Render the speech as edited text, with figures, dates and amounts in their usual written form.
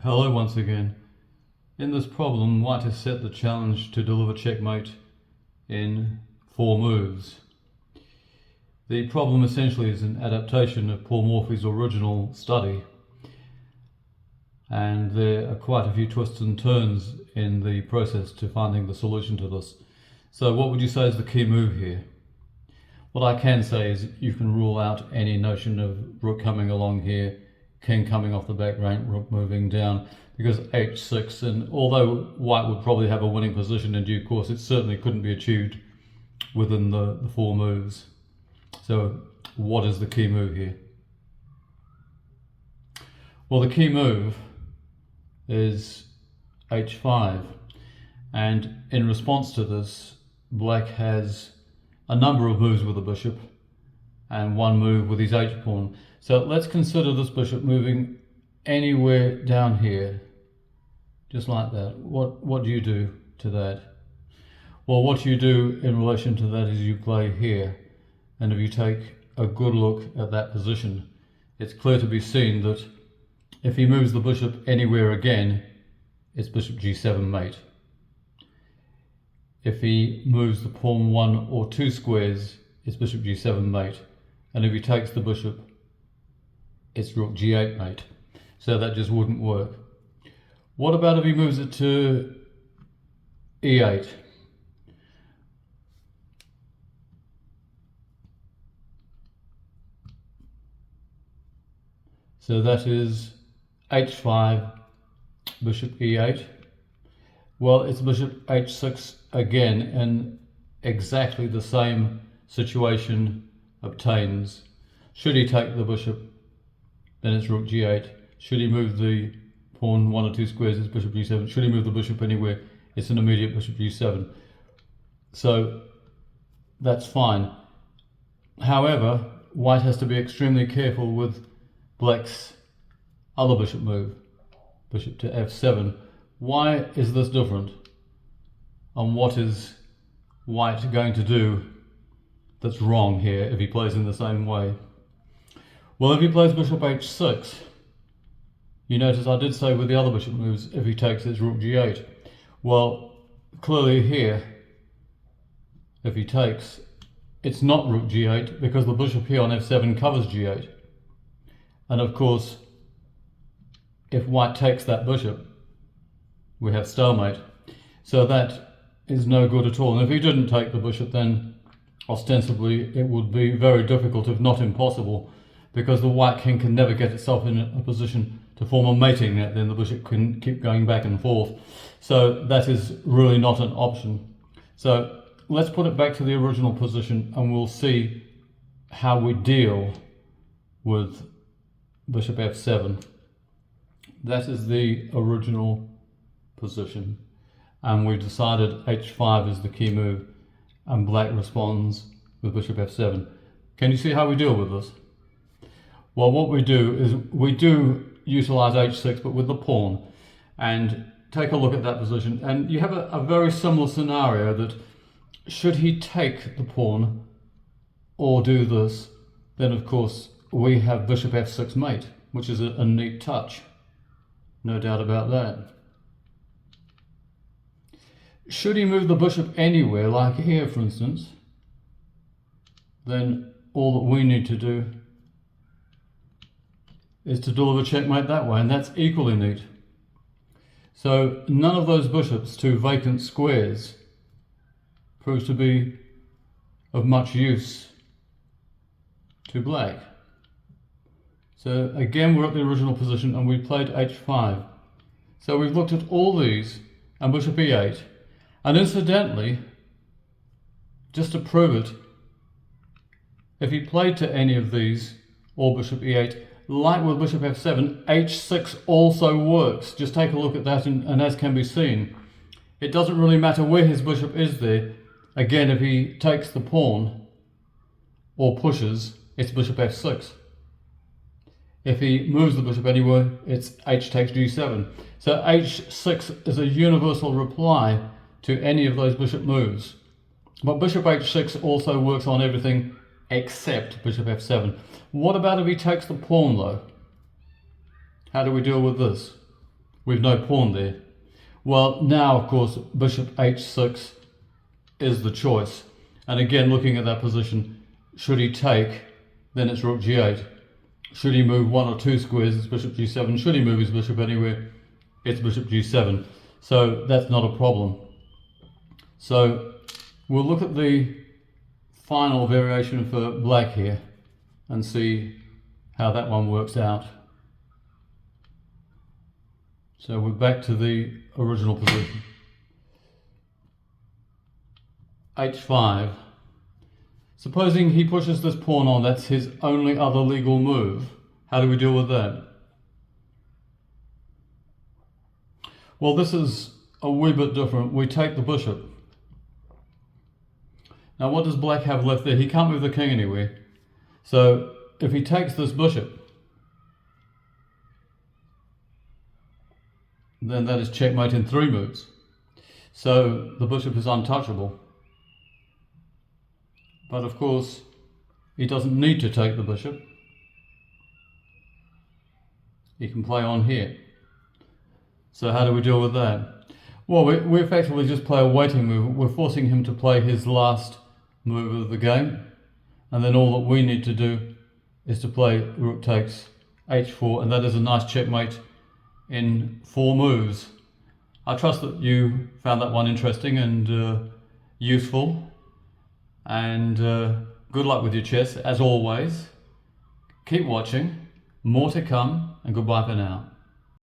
Hello once again. In this problem, white has set the challenge to deliver checkmate in 4 moves. The problem essentially is an adaptation of Paul Morphy's original study, and there are quite a few twists and turns in the process to finding the solution to this. So what would you say is the key move here? What I can say is you can rule out any notion of rook coming along here, king coming off the back rank, rook moving down, because h6, and although white would probably have a winning position in due course, it certainly couldn't be achieved within the 4 moves. So what is the key move here? Well, the key move is h5, and in response to this, black has a number of moves with the bishop and one move with his h-pawn. So let's consider this bishop moving anywhere down here, just like that. What do you do to that? Well, what you do in relation to that is you play here, and if you take a good look at that position, it's clear to be seen that if he moves the bishop anywhere again, it's bishop g7 mate. If he moves the pawn 1 or 2 squares, it's bishop g7 mate. And if he takes the bishop, it's rook g8 mate. So that just wouldn't work. What about if he moves it to e8? So that is h5, bishop e8. Well, it's bishop h6 again, and exactly the same situation obtains. Should he take the bishop, then it's rook g8. Should he move the pawn 1 or 2 squares, it's bishop g7. Should he move the bishop anywhere, it's an immediate bishop g7. So that's fine. However, white has to be extremely careful with black's other bishop move, bishop to f7. Why is this different? And what is white going to do that's wrong here if he plays in the same way? Well, if he plays bishop h6, you notice I did say with the other bishop moves, if he takes it's rook g8. Well, clearly here, if he takes, it's not rook g8 because the bishop here on f7 covers g8. And of course, if white takes that bishop, we have stalemate. So that is no good at all. And if he didn't take the bishop, then ostensibly it would be very difficult, if not impossible, because the white king can never get itself in a position to form a mating net. Then the bishop can keep going back and forth. So that is really not an option. So let's put it back to the original position and we'll see how we deal with bishop f7. That is the original position, and we've decided h5 is the key move, and black responds with bishop f7. Can you see how we deal with this? Well, what we do is we do utilize h6, but with the pawn, and take a look at that position, and you have a very similar scenario that should he take the pawn or do this, then of course we have bishop f6 mate, which is a neat touch, no doubt about that. Should he move the bishop anywhere, like here for instance, then all that we need to do is to deliver checkmate that way, and that's equally neat. So none of those bishops to vacant squares proves to be of much use to black. So again, we're at the original position and we played h5. So we've looked at all these and bishop e8. And incidentally, just to prove it, if he played to any of these or bishop e8, like with bishop f7, h6 also works. Just take a look at that, and as can be seen, it doesn't really matter where his bishop is there. Again, if he takes the pawn or pushes, it's bishop f6. If he moves the bishop anywhere, it's h takes g7. So h6 is a universal reply to any of those bishop moves. But bishop h6 also works on everything except bishop f7. What about if he takes the pawn though? How do we deal with this? We've no pawn there. Well, now, of course, bishop h6 is the choice. And again, looking at that position, should he take, then it's rook g8. Should he move one or two squares, it's bishop g7. Should he move his bishop anywhere, it's bishop g7. So that's not a problem. So we'll look at the final variation for black here and see how that one works out. So we're back to the original position. h5. Supposing he pushes this pawn on, that's his only other legal move. How do we deal with that? Well, this is a wee bit different. We take the bishop. Now what does black have left there? He can't move the king anywhere. So if he takes this bishop, then that is checkmate in 3 moves. So the bishop is untouchable. But of course, he doesn't need to take the bishop. He can play on here. So how do we deal with that? Well, we effectively just play a waiting move. We're forcing him to play his last move of the game. And then all that we need to do is to play rook takes h4, and that is a nice checkmate in 4 moves. I trust that you found that one interesting and useful. And good luck with your chess, as always. Keep watching, more to come, and goodbye for now.